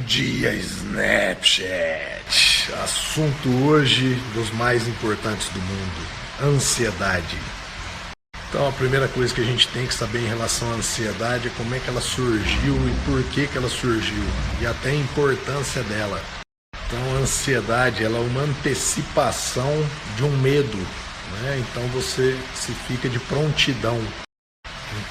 dia, Snapchat. Assunto hoje dos mais importantes do mundo: ansiedade. Então a primeira coisa que a gente tem que saber em relação à ansiedade é como é que ela surgiu e por que ela surgiu, e até a importância dela. Então a ansiedade, ela é uma antecipação de um medo, né? Então você se fica de prontidão.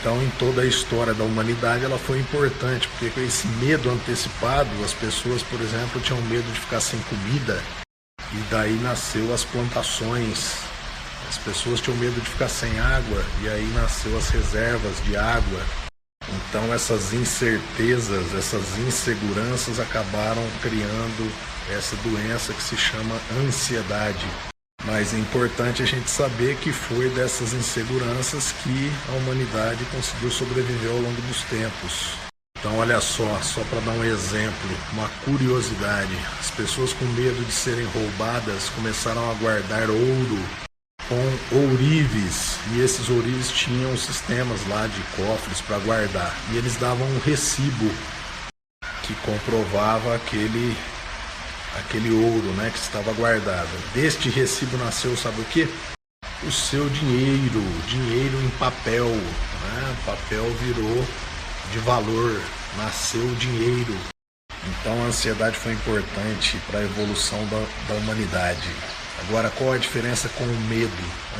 Então, em toda a história da humanidade, ela foi importante, porque com esse medo antecipado, as pessoas, por exemplo, tinham medo de ficar sem comida, e daí nasceu as plantações. As pessoas tinham medo de ficar sem água, e aí nasceu as reservas de água. Então, essas incertezas, essas inseguranças acabaram criando essa doença que se chama ansiedade. Mas é importante a gente saber que foi dessas inseguranças que a humanidade conseguiu sobreviver ao longo dos tempos. Então olha só para dar um exemplo, uma curiosidade: as pessoas com medo de serem roubadas começaram a guardar ouro com ourives, e esses ourives tinham sistemas lá de cofres para guardar, e eles davam um recibo que comprovava aquele ouro, né, que estava guardado. Deste recibo nasceu, sabe o que? O seu dinheiro em papel, né? O papel virou de valor, nasceu o dinheiro. Então a ansiedade foi importante para a evolução da humanidade. Agora, qual a diferença com o medo?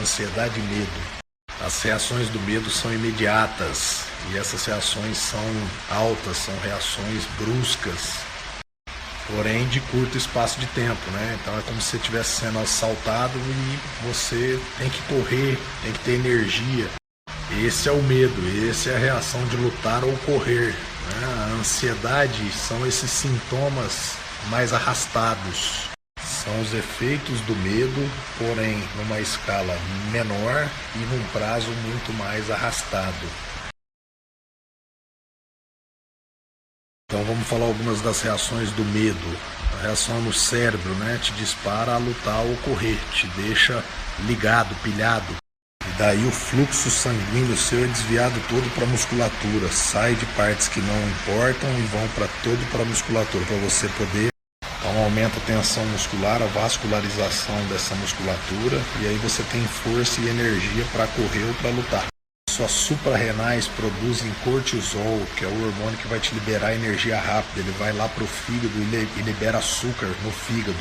Ansiedade e medo. As reações do medo são imediatas, e essas reações são altas, são reações bruscas, porém de curto espaço de tempo, né? Então é como se você estivesse sendo assaltado e você tem que correr, tem que ter energia. Esse é o medo, essa é a reação de lutar ou correr, né? A ansiedade são esses sintomas mais arrastados. São os efeitos do medo, porém numa escala menor e num prazo muito mais arrastado. Então vamos falar algumas das reações do medo. A reação no cérebro, né, te dispara a lutar ou correr, te deixa ligado, pilhado. E daí o fluxo sanguíneo seu é desviado todo para a musculatura, sai de partes que não importam e vão para a musculatura, para você poder. Então aumenta a tensão muscular, a vascularização dessa musculatura, e aí você tem força e energia para correr ou para lutar. Suas suprarrenais produzem cortisol, que é o hormônio que vai te liberar energia rápida. Ele vai lá para o fígado e libera açúcar no fígado.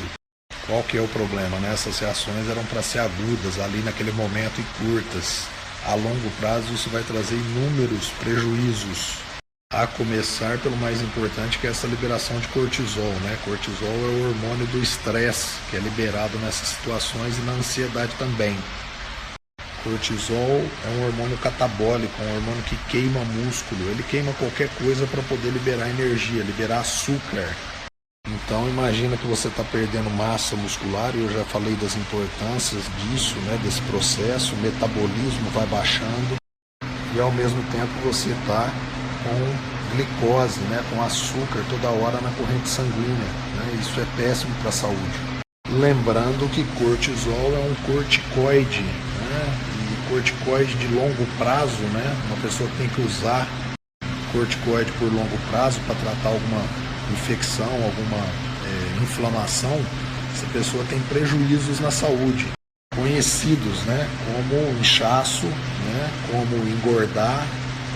Qual que é o problema, né? Essas reações eram para ser agudas ali naquele momento e curtas. A longo prazo isso vai trazer inúmeros prejuízos. A começar pelo mais importante, que é essa liberação de cortisol, né? Cortisol é o hormônio do estresse, que é liberado nessas situações e na ansiedade também. Cortisol é um hormônio catabólico, um hormônio que queima músculo. Ele queima qualquer coisa para poder liberar energia, liberar açúcar. Então imagina que você está perdendo massa muscular, e eu já falei das importâncias disso, né, desse processo. O metabolismo vai baixando e ao mesmo tempo você está com glicose, né, com açúcar toda hora na corrente sanguínea, né? Isso é péssimo para a saúde. Lembrando que cortisol é um corticoide, né? E corticoide de longo prazo, né? Uma pessoa tem que usar corticoide por longo prazo para tratar alguma infecção, alguma inflamação. Essa pessoa tem prejuízos na saúde, conhecidos, né? Como inchaço, né? Como engordar,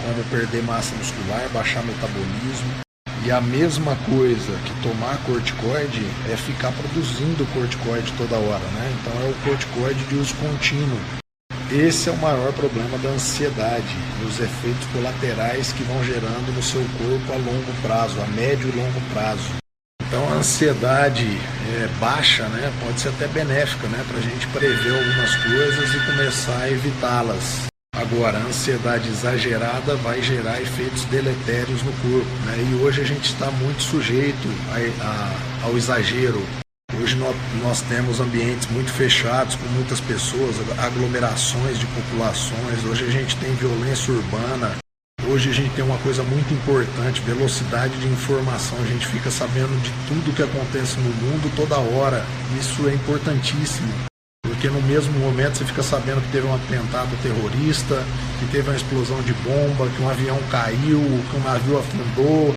como perder massa muscular, baixar metabolismo. E a mesma coisa que tomar corticoide é ficar produzindo corticoide toda hora, né? Então é o corticoide de uso contínuo. Esse é o maior problema da ansiedade, os efeitos colaterais que vão gerando no seu corpo a longo prazo, a médio e longo prazo. Então a ansiedade baixa, né, pode ser até benéfica, né, para a gente prever algumas coisas e começar a evitá-las. Agora, a ansiedade exagerada vai gerar efeitos deletérios no corpo, né? E hoje a gente está muito sujeito ao exagero. Hoje nós temos ambientes muito fechados, com muitas pessoas, aglomerações de populações. Hoje a gente tem violência urbana. Hoje a gente tem uma coisa muito importante: velocidade de informação. A gente fica sabendo de tudo que acontece no mundo toda hora. Isso é importantíssimo, porque no mesmo momento você fica sabendo que teve um atentado terrorista, que teve uma explosão de bomba, que um avião caiu, que um navio afundou.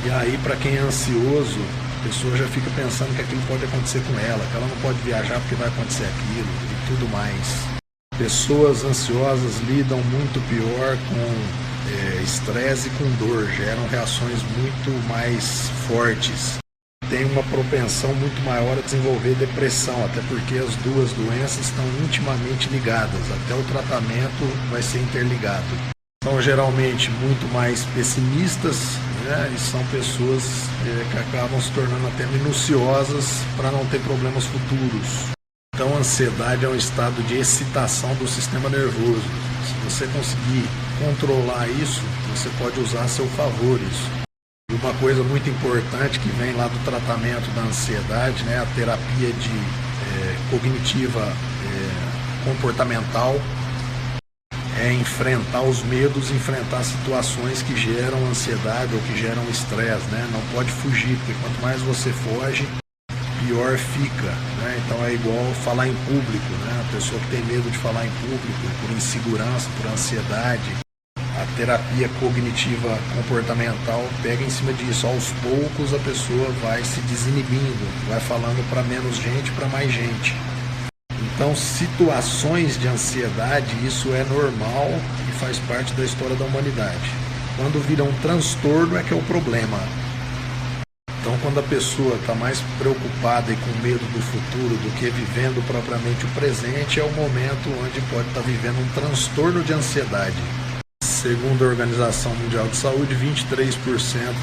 E aí, para quem é ansioso, a pessoa já fica pensando que aquilo pode acontecer com ela, que ela não pode viajar porque vai acontecer aquilo e tudo mais. Pessoas ansiosas lidam muito pior com estresse e com dor, geram reações muito mais fortes. Tem uma propensão muito maior a desenvolver depressão, até porque as duas doenças estão intimamente ligadas, até o tratamento vai ser interligado. São geralmente muito mais pessimistas, né, e são pessoas que acabam se tornando até minuciosas para não ter problemas futuros. Então a ansiedade é um estado de excitação do sistema nervoso. Se você conseguir controlar isso, você pode usar a seu favor isso. E uma coisa muito importante que vem lá do tratamento da ansiedade, né, a terapia cognitiva comportamental, é enfrentar os medos, enfrentar situações que geram ansiedade ou que geram estresse, né? Não pode fugir, porque quanto mais você foge, pior fica, né? Então é igual falar em público, né? A pessoa que tem medo de falar em público por insegurança, por ansiedade, a terapia cognitiva comportamental pega em cima disso. Aos poucos a pessoa vai se desinibindo, vai falando para menos gente, para mais gente. Então, situações de ansiedade, isso é normal e faz parte da história da humanidade. Quando vira um transtorno é que é o problema. Então, quando a pessoa está mais preocupada e com medo do futuro do que vivendo propriamente o presente, é o momento onde pode estar vivendo um transtorno de ansiedade. Segundo a Organização Mundial de Saúde, 23%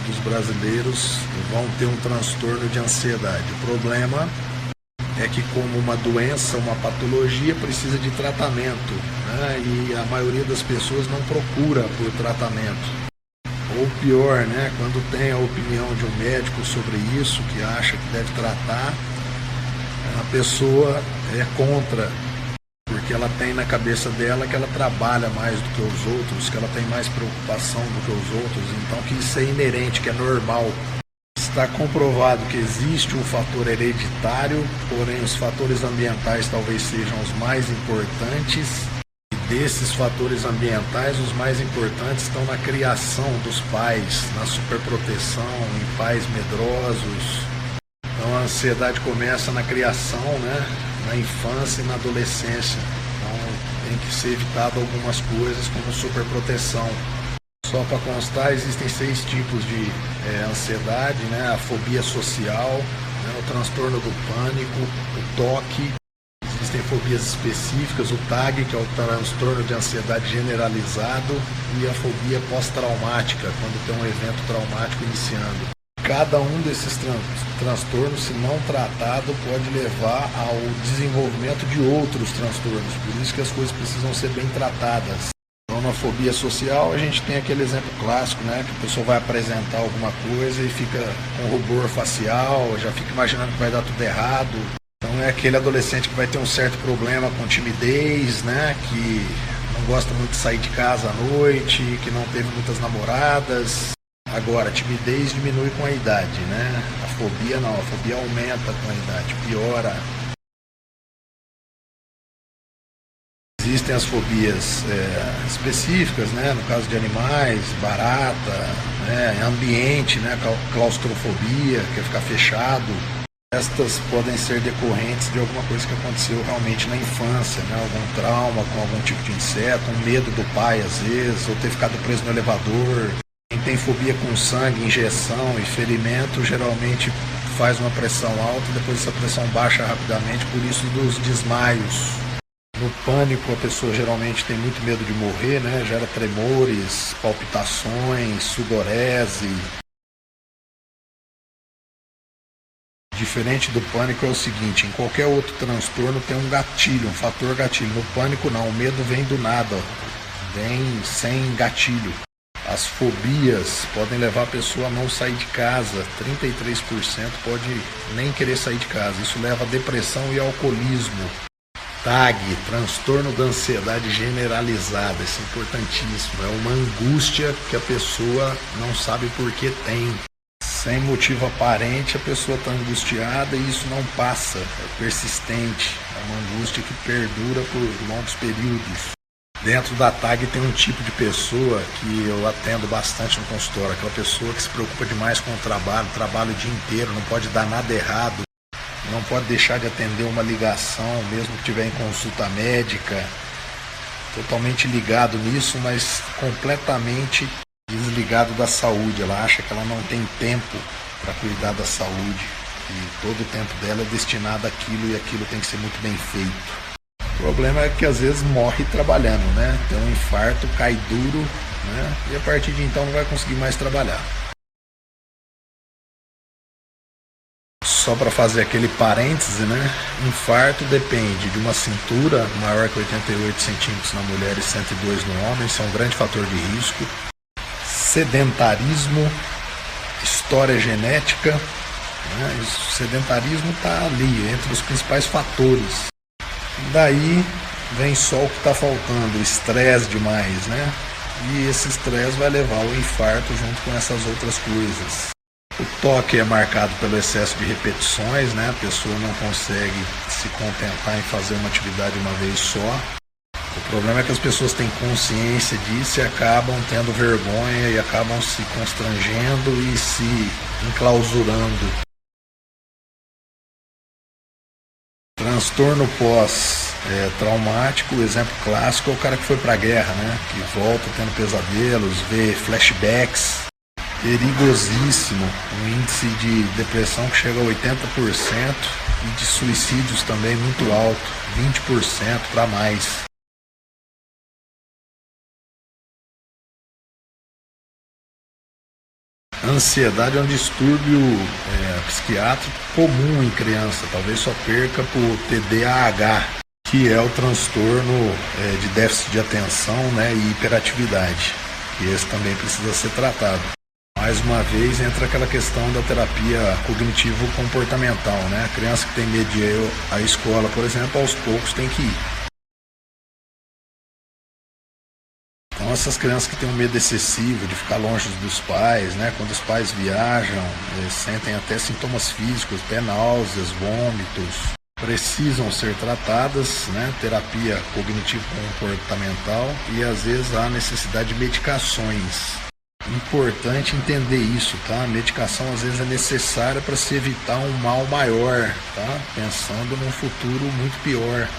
dos brasileiros vão ter um transtorno de ansiedade. O problema é que, como uma doença, uma patologia, precisa de tratamento, né? E a maioria das pessoas não procura por tratamento. Ou pior, né? Quando tem a opinião de um médico sobre isso, que acha que deve tratar, a pessoa é contra, porque ela tem na cabeça dela que ela trabalha mais do que os outros, que ela tem mais preocupação do que os outros, então que isso é inerente, que é normal. Está comprovado que existe um fator hereditário, porém os fatores ambientais talvez sejam os mais importantes. E desses fatores ambientais, os mais importantes estão na criação dos pais, na superproteção, em pais medrosos. Então a ansiedade começa na criação, né? Na infância e na adolescência. Então tem que ser evitado algumas coisas como superproteção. Só para constar, existem 6 tipos de ansiedade, né? A fobia social, né? O transtorno do pânico, o TOC, existem fobias específicas, o TAG, que é o transtorno de ansiedade generalizado, e a fobia pós-traumática, quando tem um evento traumático iniciando. Cada um desses transtornos, se não tratado, pode levar ao desenvolvimento de outros transtornos, por isso que as coisas precisam ser bem tratadas. Então, na fobia social, a gente tem aquele exemplo clássico, né? Que a pessoa vai apresentar alguma coisa e fica com rubor facial, já fica imaginando que vai dar tudo errado. Então, é aquele adolescente que vai ter um certo problema com timidez, né? Que não gosta muito de sair de casa à noite, que não teve muitas namoradas. Agora, a timidez diminui com a idade, né? A fobia não, a fobia aumenta com a idade, piora. Existem as fobias específicas, né? No caso de animais, barata, né? Ambiente, né? Claustrofobia, que é ficar fechado. Estas podem ser decorrentes de alguma coisa que aconteceu realmente na infância, né? Algum trauma com algum tipo de inseto, um medo do pai às vezes, ou ter ficado preso no elevador. Quem tem fobia com sangue, injeção e ferimento geralmente faz uma pressão alta, depois essa pressão baixa rapidamente, por isso dos desmaios. No pânico, a pessoa geralmente tem muito medo de morrer, né? Gera tremores, palpitações, sudorese. Diferente do pânico é o seguinte, em qualquer outro transtorno tem um gatilho, um fator gatilho. No pânico não, o medo vem do nada, vem sem gatilho. As fobias podem levar a pessoa a não sair de casa, 33% pode nem querer sair de casa. Isso leva a depressão e alcoolismo. TAG, transtorno da ansiedade generalizada, isso é importantíssimo, é uma angústia que a pessoa não sabe por que tem. Sem motivo aparente a pessoa está angustiada e isso não passa, é persistente, é uma angústia que perdura por longos períodos. Dentro da TAG tem um tipo de pessoa que eu atendo bastante no consultório, aquela pessoa que se preocupa demais com o trabalho o dia inteiro, não pode dar nada errado, não pode deixar de atender uma ligação, mesmo que estiver em consulta médica, totalmente ligado nisso, mas completamente desligado da saúde. Ela acha que ela não tem tempo para cuidar da saúde e todo o tempo dela é destinado àquilo e aquilo tem que ser muito bem feito. O problema é que às vezes morre trabalhando, né? Tem um infarto, cai duro, né? E a partir de então não vai conseguir mais trabalhar. Só para fazer aquele parêntese, né? Infarto depende de uma cintura maior que 88 centímetros na mulher e 102 no homem, isso é um grande fator de risco. Sedentarismo, história genética, né? O sedentarismo está ali entre os principais fatores. Daí vem só o que está faltando, estresse demais, né? E esse estresse vai levar ao infarto junto com essas outras coisas. O toque é marcado pelo excesso de repetições, né? A pessoa não consegue se contentar em fazer uma atividade uma vez só. O problema é que as pessoas têm consciência disso e acabam tendo vergonha e acabam se constrangendo e se enclausurando. Transtorno pós-traumático, o exemplo clássico é o cara que foi para a guerra, né? Que volta tendo pesadelos, vê flashbacks, perigosíssimo, um índice de depressão que chega a 80% e de suicídios também muito alto, 20% para mais. Ansiedade é um distúrbio psiquiátrico comum em criança, talvez só perca por TDAH, que é o transtorno de déficit de atenção, né, e hiperatividade, e esse também precisa ser tratado. Mais uma vez entra aquela questão da terapia cognitivo-comportamental, né? A criança que tem medo de ir à escola, por exemplo, aos poucos tem que ir. Então essas crianças que têm um medo excessivo de ficar longe dos pais, né? Quando os pais viajam, sentem até sintomas físicos, até náuseas, vômitos, precisam ser tratadas, né? Terapia cognitivo-comportamental e às vezes há necessidade de medicações. Importante entender isso, tá? A medicação às vezes é necessária para se evitar um mal maior, tá? Pensando num futuro muito pior.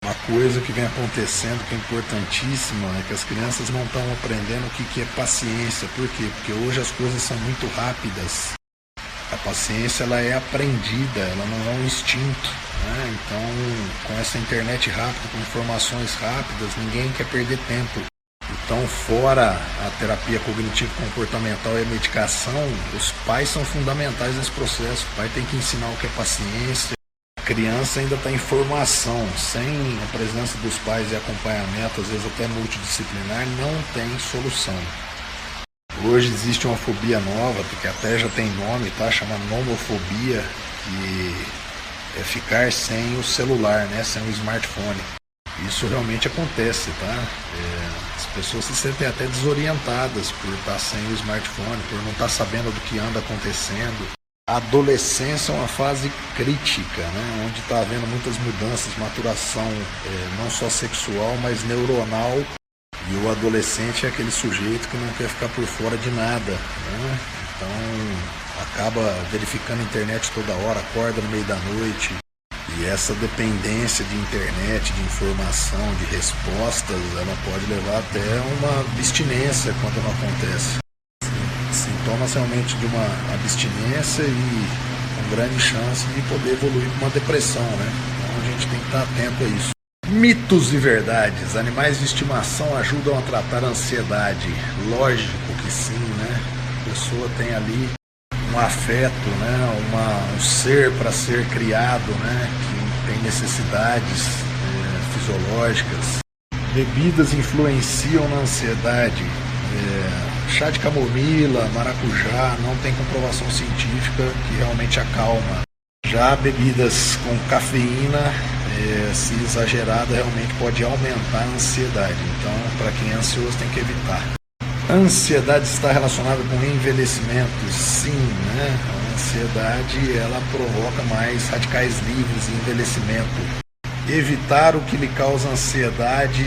Uma coisa que vem acontecendo que é importantíssima é que as crianças não estão aprendendo o que é paciência. Por quê? Porque hoje as coisas são muito rápidas. A paciência ela é aprendida, ela não é um instinto, né? Então, com essa internet rápida, com informações rápidas, ninguém quer perder tempo. Então, fora a terapia cognitivo-comportamental e a medicação, os pais são fundamentais nesse processo. O pai tem que ensinar o que é paciência. A criança ainda está em formação, sem a presença dos pais e acompanhamento, às vezes até multidisciplinar, não tem solução. Hoje existe uma fobia nova, que até já tem nome, tá? Chama nomofobia, que é ficar sem o celular, né? Sem o smartphone. Isso realmente acontece, tá? As pessoas se sentem até desorientadas por estar sem o smartphone, por não estar sabendo do que anda acontecendo. A adolescência é uma fase crítica, né? Onde está havendo muitas mudanças, maturação não só sexual, mas neuronal. E o adolescente é aquele sujeito que não quer ficar por fora de nada, né? Então acaba verificando a internet toda hora, acorda no meio da noite. E essa dependência de internet, de informação, de respostas, ela pode levar até uma abstinência quando não acontece. Sintomas realmente de uma abstinência e com grande chance de poder evoluir para uma depressão, né? Então a gente tem que estar atento a isso. Mitos e verdades. Animais de estimação ajudam a tratar a ansiedade. Lógico que sim, né? A pessoa tem ali um afeto, né? Um ser para ser criado, né? Que tem necessidades fisiológicas. Bebidas influenciam na ansiedade. Chá de camomila, maracujá, não tem comprovação científica que realmente acalma. Já bebidas com cafeína, se exagerada, realmente pode aumentar a ansiedade. Então, para quem é ansioso, tem que evitar. A ansiedade está relacionada com envelhecimento? Sim, né? A ansiedade, ela provoca mais radicais livres e envelhecimento. Evitar o que lhe causa ansiedade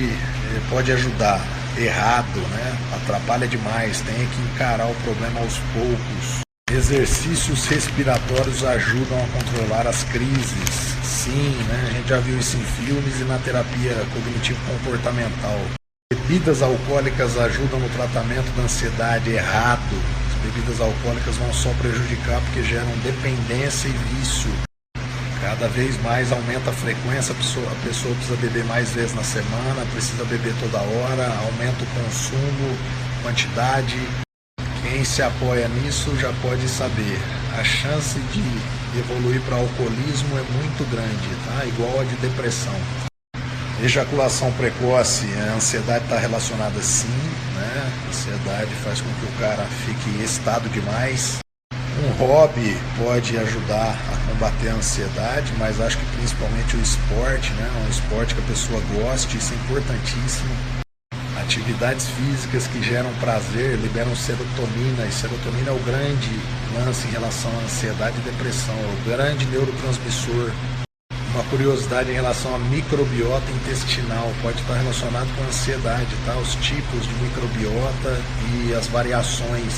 pode ajudar. Errado, né? Atrapalha demais, tem que encarar o problema aos poucos. Exercícios respiratórios ajudam a controlar as crises. Sim, né? A gente já viu isso em filmes e na terapia cognitivo-comportamental. Bebidas alcoólicas ajudam no tratamento da ansiedade. Errado. As bebidas alcoólicas vão só prejudicar porque geram dependência e vício. Cada vez mais aumenta a frequência, a pessoa precisa beber mais vezes na semana, precisa beber toda hora, aumenta o consumo, quantidade. Quem se apoia nisso já pode saber. A chance de evoluir para alcoolismo é muito grande, tá? Igual a de depressão. Ejaculação precoce, a ansiedade está relacionada sim, né? A ansiedade faz com que o cara fique excitado demais. Um hobby pode ajudar a combater a ansiedade, mas acho que principalmente o esporte, né? Um esporte que a pessoa goste, isso é importantíssimo. Atividades físicas que geram prazer, liberam serotonina, e serotonina é o grande lance em relação à ansiedade e depressão, é o grande neurotransmissor. Uma curiosidade em relação à microbiota intestinal, pode estar relacionado com a ansiedade, tá? Os tipos de microbiota e as variações.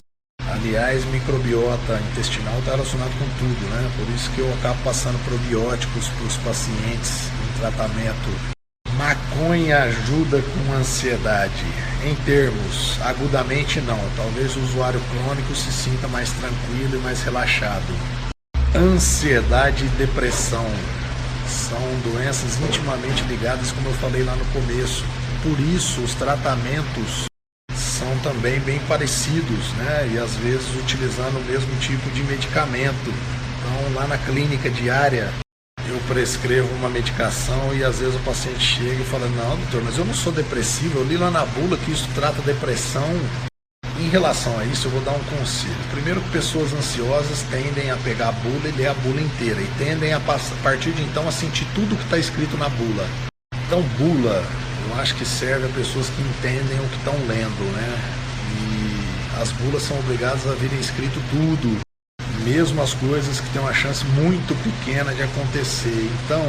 Aliás, microbiota intestinal está relacionado com tudo, né? Por isso que eu acabo passando probióticos para os pacientes em tratamento. Maconha ajuda com ansiedade. Em termos, agudamente não. Talvez o usuário crônico se sinta mais tranquilo e mais relaxado. Ansiedade e depressão são doenças intimamente ligadas, como eu falei lá no começo. Por isso, os tratamentos são também bem parecidos, né? E às vezes utilizando o mesmo tipo de medicamento. Então, lá na clínica diária, eu prescrevo uma medicação e às vezes o paciente chega e fala: não, doutor, mas eu não sou depressivo, eu li lá na bula que isso trata depressão. Em relação a isso, eu vou dar um conselho. Primeiro, que pessoas ansiosas tendem a pegar a bula e ler a bula inteira, e tendem a partir de então a sentir tudo que está escrito na bula. Então, bula, eu acho que serve a pessoas que entendem o que estão lendo, né? E as bulas são obrigadas a virem escrito tudo, mesmo as coisas que têm uma chance muito pequena de acontecer. Então,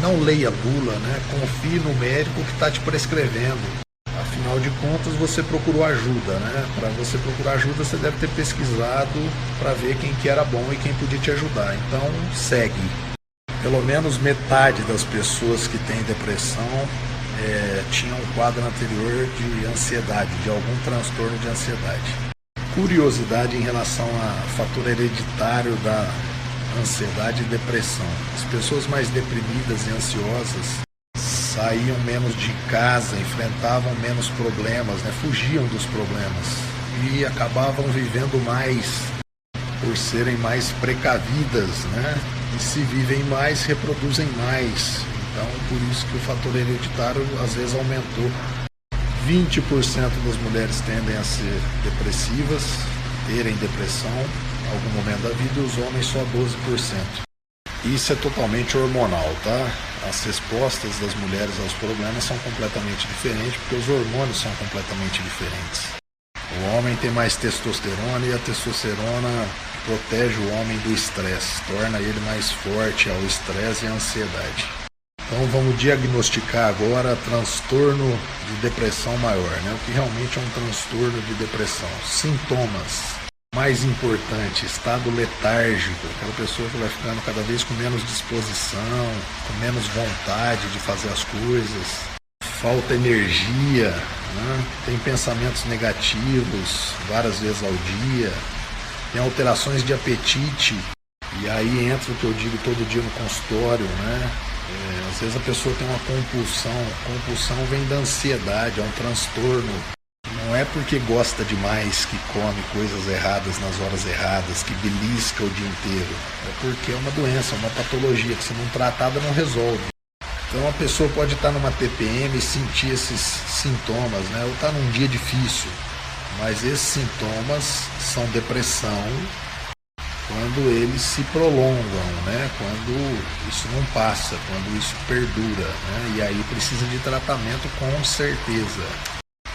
não leia a bula, né? Confie no médico que está te prescrevendo. Afinal de contas, você procurou ajuda, né? Para você procurar ajuda, você deve ter pesquisado para ver quem que era bom e quem podia te ajudar. Então, segue. Pelo menos metade das pessoas que têm depressão tinham um quadro anterior de ansiedade, de algum transtorno de ansiedade. Curiosidade em relação ao fator hereditário da ansiedade e depressão. As pessoas mais deprimidas e ansiosas saíam menos de casa, enfrentavam menos problemas, né? Fugiam dos problemas e acabavam vivendo mais por serem mais precavidas, né? E se vivem mais, reproduzem mais. Então, por isso que o fator hereditário às vezes aumentou. 20% das mulheres tendem a ser depressivas, terem depressão em algum momento da vida, e os homens só 12%. Isso é totalmente hormonal, tá? As respostas das mulheres aos problemas são completamente diferentes, porque os hormônios são completamente diferentes. O homem tem mais testosterona e a testosterona protege o homem do estresse, torna ele mais forte ao estresse e à ansiedade. Então vamos diagnosticar agora transtorno de depressão maior, né? O que realmente é um transtorno de depressão. Sintomas. Mais importante, estado letárgico, aquela pessoa que vai ficando cada vez com menos disposição, com menos vontade de fazer as coisas, falta energia, né? Tem pensamentos negativos várias vezes ao dia, tem alterações de apetite, e aí entra o que eu digo todo dia no consultório, né? Às vezes a pessoa tem uma compulsão vem da ansiedade, é um transtorno. Não é porque gosta demais que come coisas erradas nas horas erradas, que belisca o dia inteiro. É porque é uma doença, uma patologia que se não tratada não resolve. Então a pessoa pode estar numa TPM e sentir esses sintomas, né? Ou estar num dia difícil. Mas esses sintomas são depressão quando eles se prolongam, né? Quando isso não passa, quando isso perdura, né? E aí precisa de tratamento com certeza.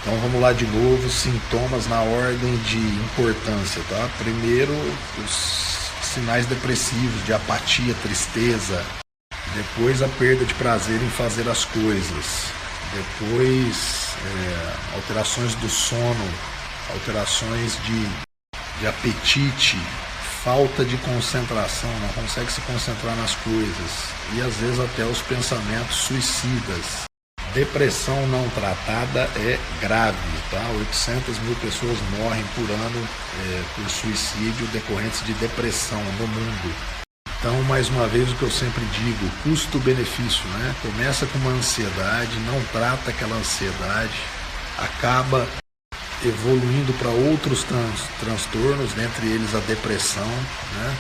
Então vamos lá de novo, sintomas na ordem de importância, tá? Primeiro, os sinais depressivos, de apatia, tristeza. Depois, a perda de prazer em fazer as coisas. Depois, alterações do sono, alterações de apetite, falta de concentração, não consegue se concentrar nas coisas e às vezes até os pensamentos suicidas. Depressão não tratada é grave, tá? 800 mil pessoas morrem por ano por suicídio decorrentes de depressão no mundo. Então, mais uma vez, o que eu sempre digo, custo-benefício, né? Começa com uma ansiedade, não trata aquela ansiedade, acaba evoluindo para outros transtornos, dentre eles a depressão, né?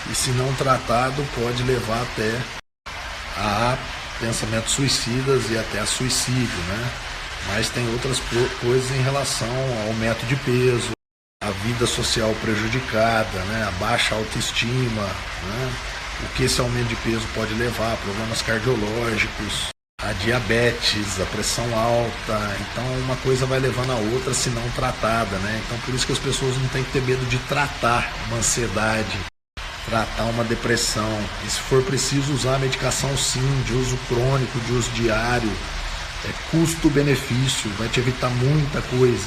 E se não tratado, pode levar até a pensamentos suicidas e até a suicídio, né? Mas tem outras coisas em relação ao aumento de peso, a vida social prejudicada, né? A baixa autoestima, né? O que esse aumento de peso pode levar, problemas cardiológicos, a diabetes, a pressão alta. Então uma coisa vai levando a outra se não tratada, né? Então por isso que as pessoas não têm que ter medo de tratar uma ansiedade, tratar uma depressão. E se for preciso usar a medicação sim, de uso crônico, de uso diário, é custo-benefício, vai te evitar muita coisa.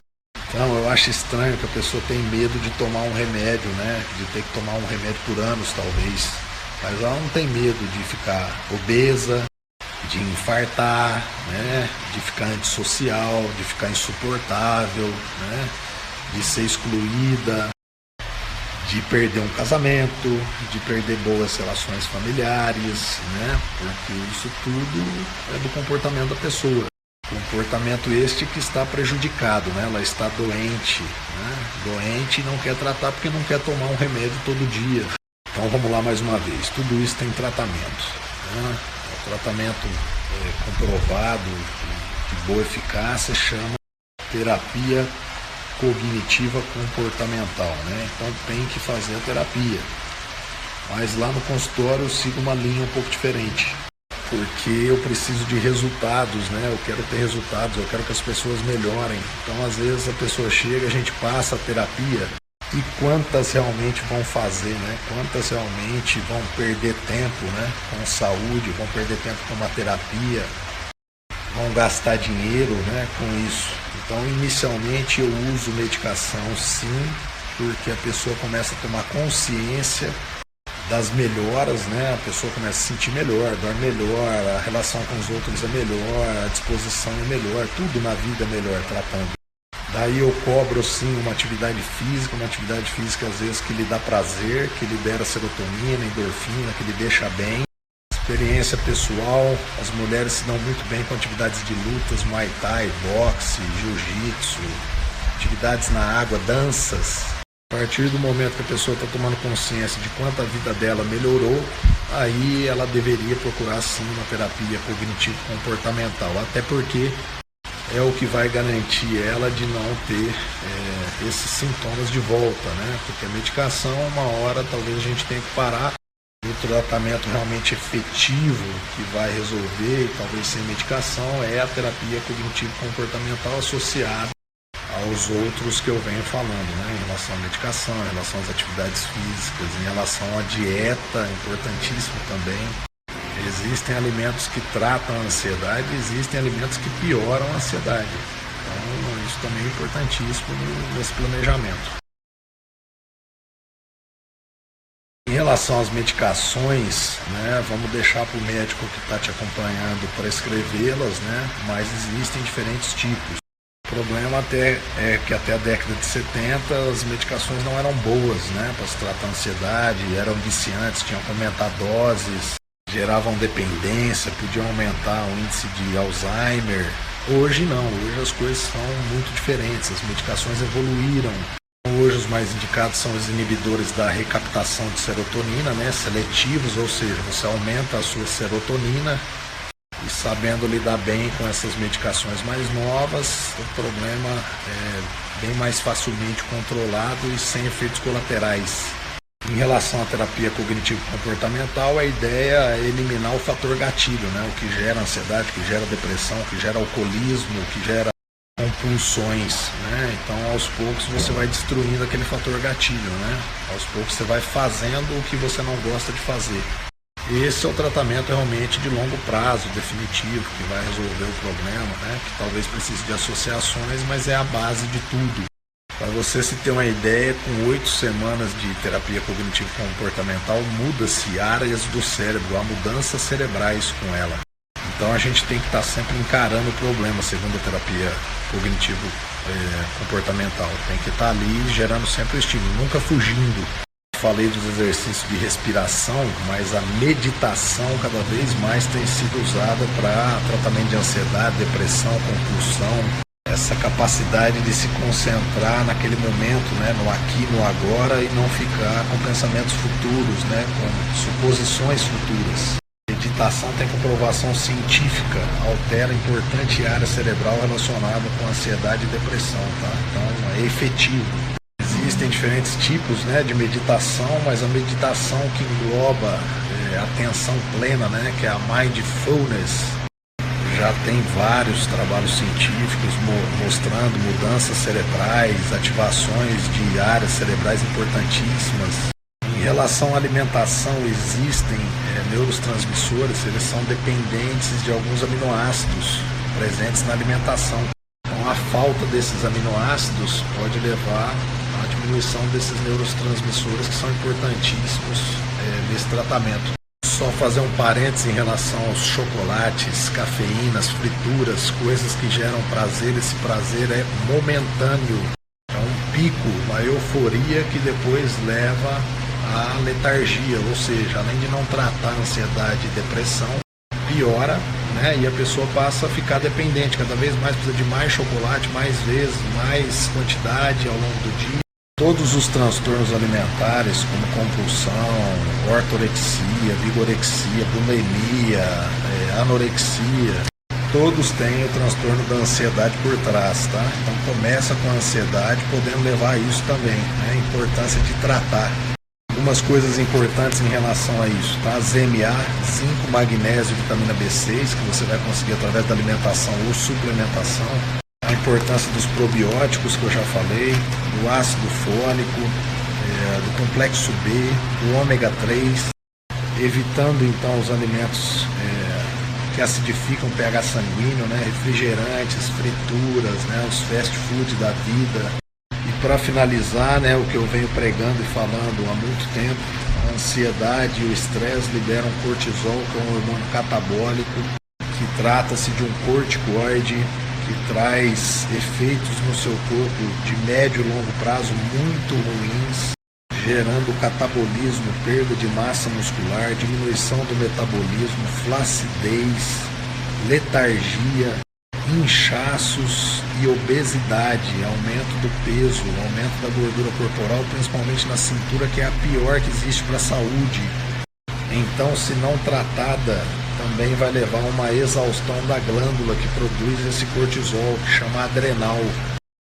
Então eu acho estranho que a pessoa tem medo de tomar um remédio, né? De ter que tomar um remédio por anos talvez. Mas ela não tem medo de ficar obesa, de infartar, né? De ficar antissocial, de ficar insuportável, né? De ser excluída, de perder um casamento, de perder boas relações familiares, né? Porque isso tudo é do comportamento da pessoa. Comportamento este que está prejudicado, né? Ela está doente, né? Doente e não quer tratar porque não quer tomar um remédio todo dia. Então vamos lá mais uma vez, tudo isso tem tratamento, né? O tratamento comprovado de boa eficácia chama terapia cognitiva comportamental, né? Então tem que fazer a terapia, mas lá no consultório eu sigo uma linha um pouco diferente, porque eu preciso de resultados, né? Eu quero ter resultados, eu quero que as pessoas melhorem. Então às vezes a pessoa chega, a gente passa a terapia e quantas realmente vão fazer, né? Quantas realmente vão perder tempo, né? Com saúde, vão perder tempo com uma terapia, vão gastar dinheiro, né? Com isso. Então, inicialmente eu uso medicação sim, porque a pessoa começa a tomar consciência das melhoras, né? A pessoa começa a se sentir melhor, dorme melhor, a relação com os outros é melhor, a disposição é melhor, tudo na vida é melhor tratando. Daí eu cobro sim uma atividade física às vezes que lhe dá prazer, que libera serotonina, endorfina, que lhe deixa bem. Experiência pessoal, as mulheres se dão muito bem com atividades de lutas, muay thai, boxe, jiu-jitsu, atividades na água, danças. A partir do momento que a pessoa está tomando consciência de quanto a vida dela melhorou, aí ela deveria procurar sim uma terapia cognitivo-comportamental, até porque é o que vai garantir ela de não ter esses sintomas de volta, né? Porque a medicação, uma hora talvez a gente tenha que parar. O tratamento realmente efetivo que vai resolver, e talvez sem medicação, é a terapia cognitivo-comportamental associada aos outros que eu venho falando, né? Em relação à medicação, em relação às atividades físicas, em relação à dieta, importantíssimo também. Existem alimentos que tratam a ansiedade, existem alimentos que pioram a ansiedade. Então, isso também é importantíssimo nesse planejamento. Em relação às medicações, né, vamos deixar para o médico que está te acompanhando prescrevê-las, né, mas existem diferentes tipos. O problema até é que até a década de 70 as medicações não eram boas, né, para se tratar a ansiedade, eram viciantes, tinham que aumentar doses, geravam dependência, podiam aumentar o índice de Alzheimer. Hoje não, hoje as coisas são muito diferentes, as medicações evoluíram. Hoje os mais indicados são os inibidores da recaptação de serotonina, né, seletivos, ou seja, você aumenta a sua serotonina e sabendo lidar bem com essas medicações mais novas, o problema é bem mais facilmente controlado e sem efeitos colaterais. Em relação à terapia cognitivo-comportamental, a ideia é eliminar o fator gatilho, né, o que gera ansiedade, o que gera depressão, o que gera alcoolismo, o que gera compulsões, né? Então aos poucos você vai destruindo aquele fator gatilho, né? Aos poucos você vai fazendo o que você não gosta de fazer. esse é o tratamento realmente de longo prazo, definitivo, que vai resolver o problema, né? Que talvez precise de associações, mas é a base de tudo. Para você se ter uma ideia, com 8 semanas de terapia cognitivo-comportamental, muda-se áreas do cérebro, há mudanças cerebrais com ela. Então a gente tem que estar sempre encarando o problema, segundo a terapia cognitivo-comportamental. Tem que estar ali gerando sempre o estímulo, nunca fugindo. Falei dos exercícios de respiração, mas a meditação cada vez mais tem sido usada para tratamento de ansiedade, depressão, compulsão. Essa capacidade de se concentrar naquele momento, né, no aqui, no agora, e não ficar com pensamentos futuros, né, com suposições futuras. Meditação tem comprovação científica, altera importante área cerebral relacionada com ansiedade e depressão, tá? Então é efetivo. Existem diferentes tipos, né, de meditação, mas a meditação que engloba a atenção plena, né, que é a mindfulness, já tem vários trabalhos científicos mostrando mudanças cerebrais, ativações de áreas cerebrais importantíssimas. Em relação à alimentação, existem neurotransmissores, eles são dependentes de alguns aminoácidos presentes na alimentação. Então a falta desses aminoácidos pode levar à diminuição desses neurotransmissores que são importantíssimos nesse tratamento. Só fazer um parênteses em relação aos chocolates, cafeínas, frituras, coisas que geram prazer. Esse prazer é momentâneo, é um pico, uma euforia que depois leva à letargia, ou seja, além de não tratar a ansiedade e depressão, piora, né? E a pessoa passa a ficar dependente, cada vez mais precisa de mais chocolate, mais vezes, mais quantidade ao longo do dia. Todos os transtornos alimentares, como compulsão, ortorexia, vigorexia, bulimia, anorexia, todos têm o transtorno da ansiedade por trás, tá? Então começa com a ansiedade, podendo levar a isso também, né? A importância de tratar. Algumas coisas importantes em relação a isso, tá? ZMA, zinco, magnésio, vitamina B6, que você vai conseguir através da alimentação ou suplementação. A importância dos probióticos, que eu já falei, do ácido fólico, do complexo B, do ômega 3, evitando então os alimentos que acidificam o pH sanguíneo, né? Refrigerantes, frituras, né? Os fast food da vida. E para finalizar, né, o que eu venho pregando e falando há muito tempo, a ansiedade e o estresse liberam cortisol, que é um hormônio catabólico, que trata-se de um corticoide, que traz efeitos no seu corpo de médio e longo prazo muito ruins, gerando catabolismo, perda de massa muscular, diminuição do metabolismo, flacidez, letargia, inchaços e obesidade, aumento do peso, aumento da gordura corporal, principalmente na cintura, que é a pior que existe para a saúde. Então, se não tratada, também vai levar a uma exaustão da glândula que produz esse cortisol, que chama adrenal,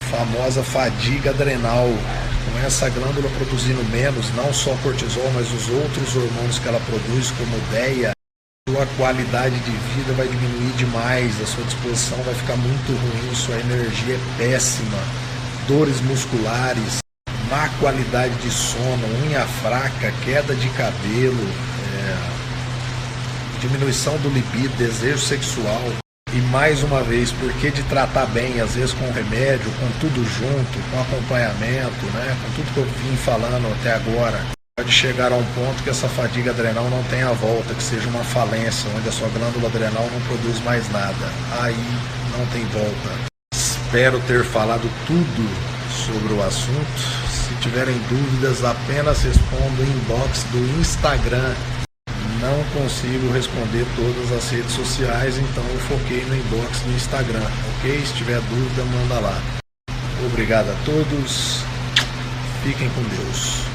famosa fadiga adrenal. Com essa glândula produzindo menos, não só cortisol, mas os outros hormônios que ela produz, como DEA, sua qualidade de vida vai diminuir demais, a sua disposição vai ficar muito ruim, sua energia é péssima, dores musculares, má qualidade de sono, unha fraca, queda de cabelo, diminuição do libido, desejo sexual. E mais uma vez, por que de tratar bem, às vezes com remédio, com tudo junto, com acompanhamento, né, com tudo que eu vim falando até agora, pode chegar a um ponto que essa fadiga adrenal não tenha volta, que seja uma falência, onde a sua glândula adrenal não produz mais nada. Aí não tem volta. Espero ter falado tudo sobre o assunto. Se tiverem dúvidas, apenas respondo o inbox do Instagram. Não consigo responder todas as redes sociais, então eu foquei no inbox do Instagram, ok? Se tiver dúvida, manda lá. Obrigado a todos. Fiquem com Deus.